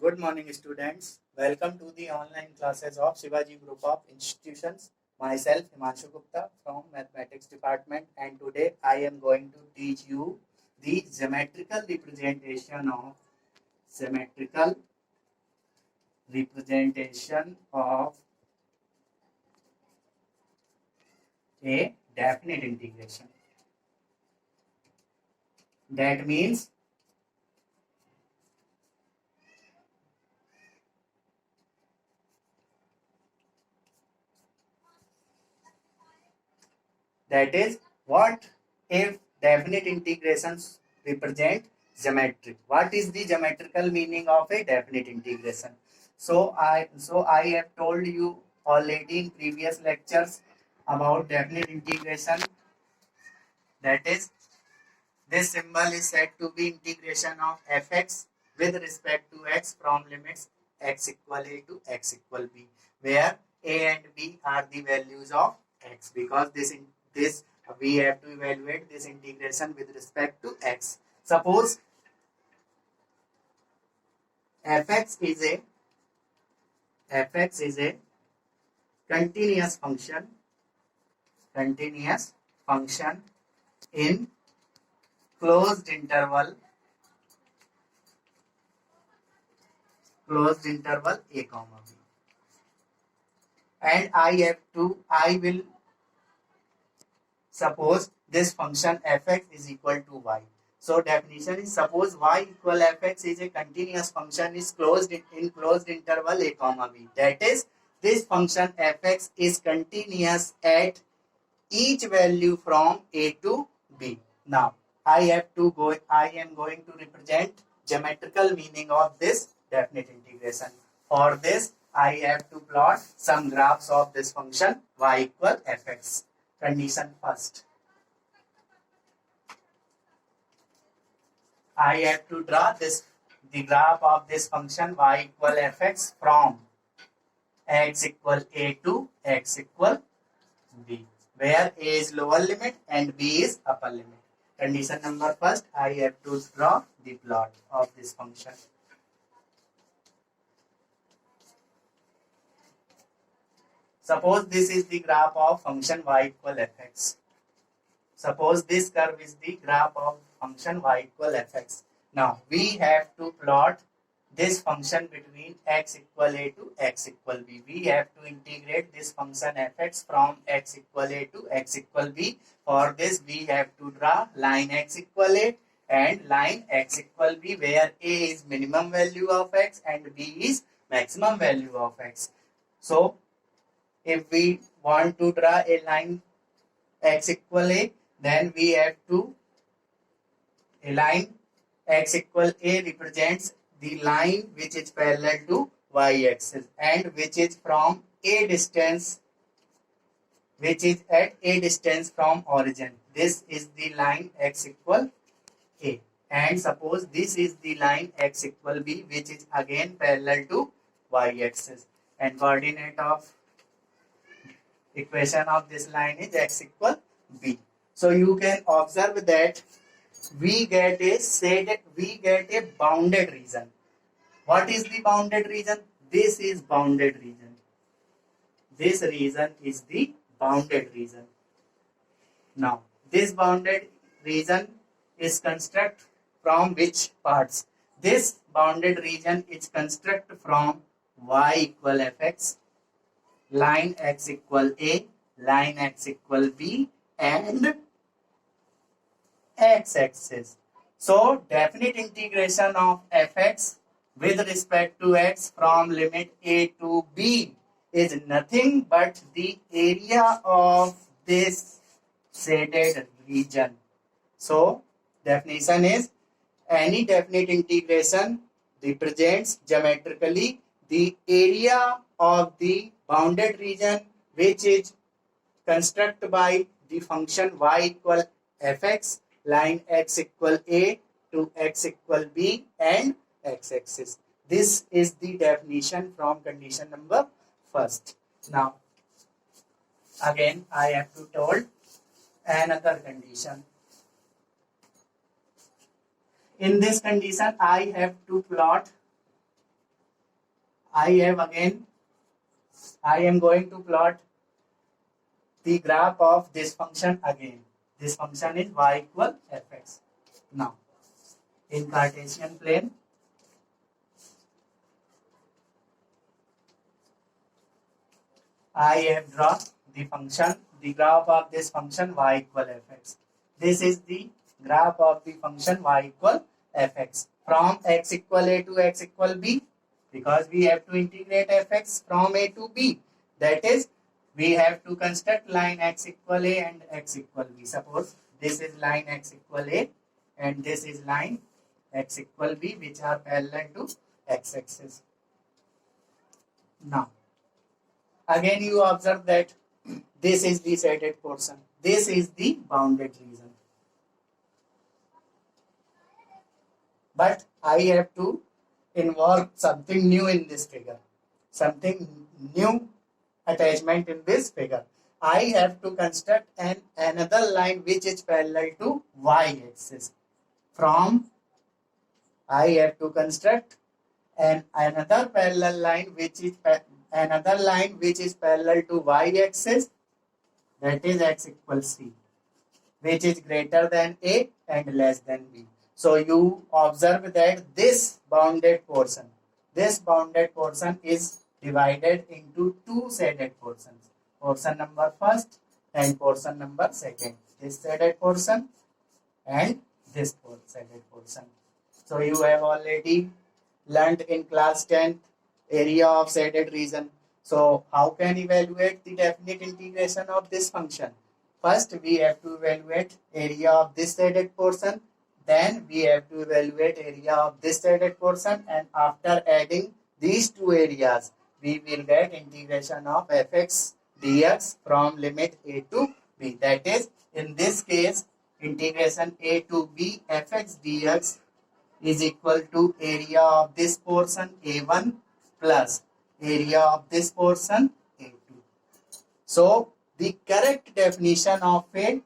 Good morning, students. Welcome to the online classes of Shivaji Group of Institutions. Myself, Himanshu Gupta from Mathematics Department, and today I am going to teach you the symmetrical representation of a definite integration. That means that is what if definite integrations represent geometric. What is the geometrical meaning of a definite integration? So I have told you already in previous lectures about definite integration. That is, this symbol is said to be integration of fx with respect to x from limits x equal a to x equal b, where a and b are the values of x, because this we have to evaluate this integration with respect to x. Suppose fx is a continuous function in closed interval a comma b, and I will suppose this function fx is equal to y. So definition is, suppose y equal fx is a continuous function is closed in closed interval a comma b. That is, this function fx is continuous at each value from a to b. Now I am going to represent geometrical meaning of this definite integration. For this, I have to plot some graphs of this function y equal fx. Condition first, I have to draw the graph of this function y equal fx from x equal a to x equal b, where a is lower limit and b is upper limit. Condition number first, I have to draw the plot of this function. Suppose this is the graph of function y equal fx. Suppose this curve is the graph of function y equal fx. Now we have to plot this function between x equal a to x equal b. We have to integrate this function fx from x equal a to x equal b. For this, we have to draw line x equal a and line x equal b, where a is minimum value of x and b is maximum value of x. So if we want to draw a line x equal a, then we have to, a line x equal a represents the line which is parallel to y axis and which is from a distance, which is at a distance from origin. This is the line x equal a, and suppose this is the line x equal b, which is again parallel to y axis, and coordinate of equation of this line is x equal b. So you can observe that we get a bounded region. What is the bounded region? This is bounded region. This region is the bounded region. Now this bounded region is construct from which parts? This bounded region is construct from y equal fx, line x equal a, line x equal b, and x-axis. So definite integration of fx with respect to x from limit a to b is nothing but the area of this shaded region. So definition is, any definite integration represents geometrically the area of the bounded region which is constructed by the function y equal fx, line x equal a to x equal b, and x-axis. This is the definition from condition number first. Now again I have to told another condition. In this condition, I have to plot I am going to plot the graph of this function again. This function is y equal fx. Now, in Cartesian plane, I have drawn the graph of this function y equal fx. This is the graph of the function y equal fx from x equal a to x equal b, because we have to integrate fx from a to b. That is, we have to construct line x equal a and x equal b. Suppose this is line x equal a and this is line x equal b, which are parallel to x-axis. Now, again you observe that this is the shaded portion. This is the bounded region. But I have to involve something new in this figure. Something new attachment in this figure. I have to construct another line which is parallel to y-axis. I have to construct another parallel line which is parallel to y-axis, that is x equals c, which is greater than a and less than b. So you observe that this bounded portion is divided into two shaded portions. Portion number first and portion number second. This shaded portion and this shaded portion. So you have already learned in class 10th area of shaded region. So how can evaluate the definite integration of this function? First we have to evaluate area of this shaded portion. Then we have to evaluate area of this shaded portion, and after adding these two areas, we will get integration of fx dx from limit a to b. That is, in this case, integration a to b fx dx is equal to area of this portion a1 plus area of this portion a2. So the correct definition of the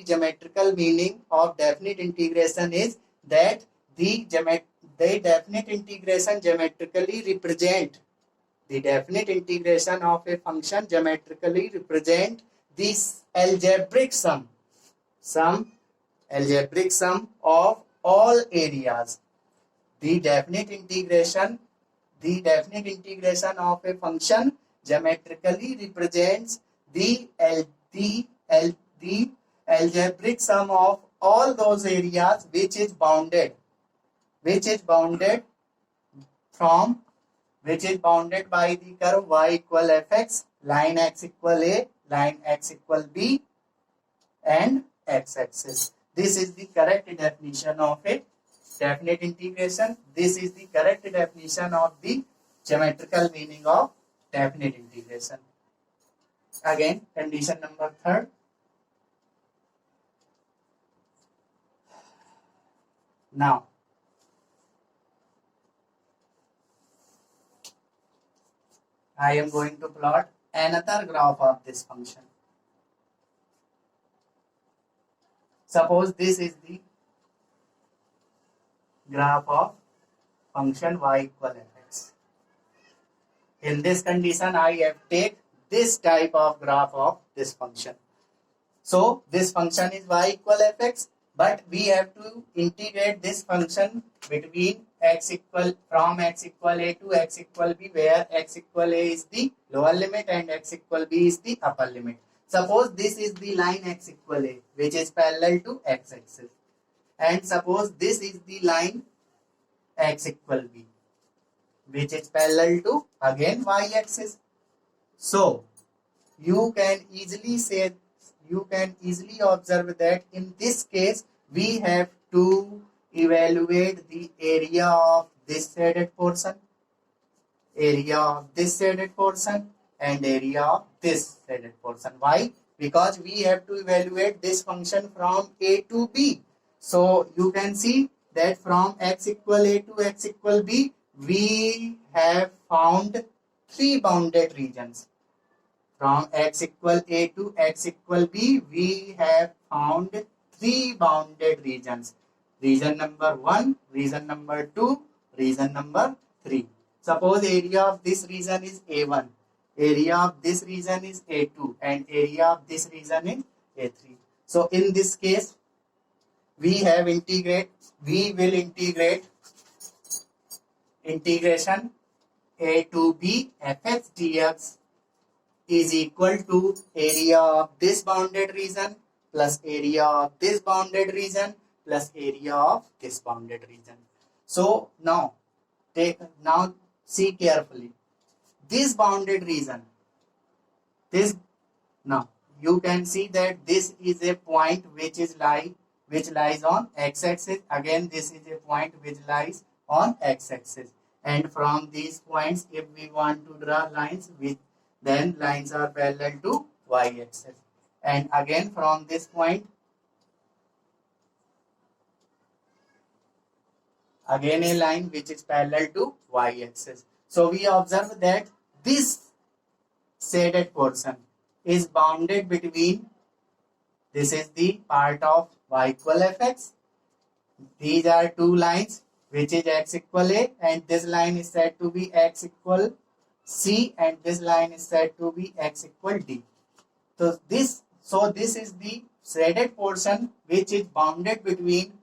geometrical meaning of definite integration is that the definite integration geometrically represent the definite integration of a function geometrically represent this algebraic sum of all areas. The definite integration of a function geometrically represents the algebraic sum of all those areas which is bounded by the curve y equal fx, line x equal a, line x equal b, and x-axis. This is the correct definition of a definite integration. This is the correct definition of the geometrical meaning of definite integration. Again, condition number 3rd. Now, I am going to plot another graph of this function. Suppose this is the graph of function y equal fx. In this condition, I have taken this type of graph of this function. So this function is y equal fx, but we have to integrate this function between from x equal a to x equal b, where x equal a is the lower limit and x equal b is the upper limit. Suppose this is the line x equal a, which is parallel to x-axis, and suppose this is the line x equal b, which is parallel to again y-axis. So you can easily observe that in this case we have to evaluate the area of this shaded portion, and area of this shaded portion. Why? Because we have to evaluate this function from a to b. So you can see that from x equal a to x equal b, we have found three bounded regions. From x equal a to x equal b, we have found three bounded regions. Region number 1, region number 2, Region number 3. Suppose area of this region is A1, area of this region is A2, and area of this region is A3. So in this case, we will integrate integration A to B fx dx is equal to area of this bounded region plus area of this bounded region plus area of this bounded region. So now see carefully. This bounded region, now you can see that this is a point which lies on x-axis. Again, this is a point which lies on x-axis. And from these points, if we want to draw lines, then lines are parallel to y-axis. And again, from this point, again a line which is parallel to y-axis. So we observe that this shaded portion is bounded between, this is the part of y equal fx. These are two lines which is x equal a, and this line is said to be x equal c, and this line is said to be x equal d. So this is the shaded portion which is bounded between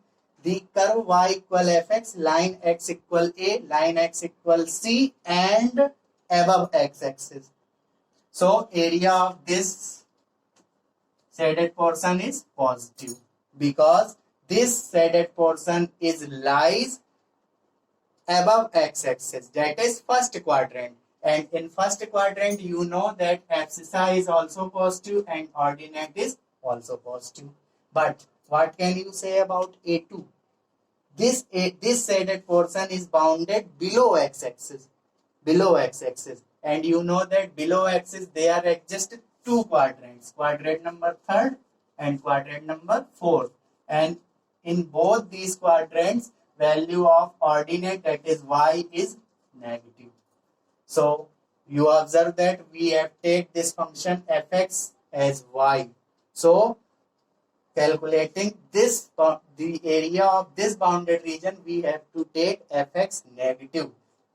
the curve y equal fx, line x equal a, line x equal c, and above x-axis. So area of this shaded portion is positive because this shaded portion lies above x-axis, that is first quadrant. And in first quadrant, you know that abscissa is also positive and ordinate is also positive. But what can you say about A2? This shaded portion is bounded below x-axis. And you know that below axis there are just two quadrants, quadrant number 3rd and quadrant number 4th. And in both these quadrants, value of ordinate, that is y, is negative. So you observe that we have taken this function fx as y. So calculating this, the area of this bounded region, we have to take fx negative.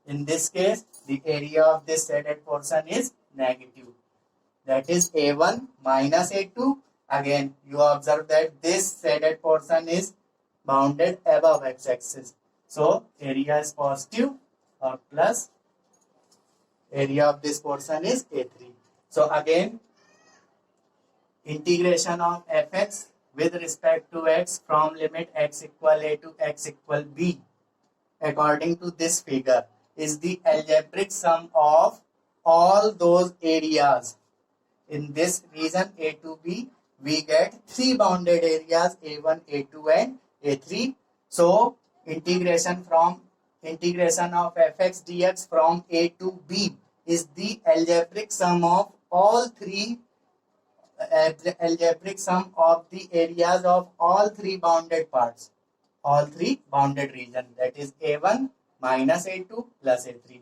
In this case, the area of this shaded portion is negative. That is A1 minus A2. Again, you observe that this shaded portion is bounded above x-axis. So area is positive or plus. Area of this portion is A3. So again, integration of fx with respect to x from limit x equal a to x equal b, according to this figure, is the algebraic sum of all those areas. In this region A to B, we get three bounded areas, A1, A2, and A3. So integration of fx dx from A to B is the algebraic sum of algebraic sum of the areas of all three bounded parts, all three bounded regions, that is A1 minus A2 plus A3.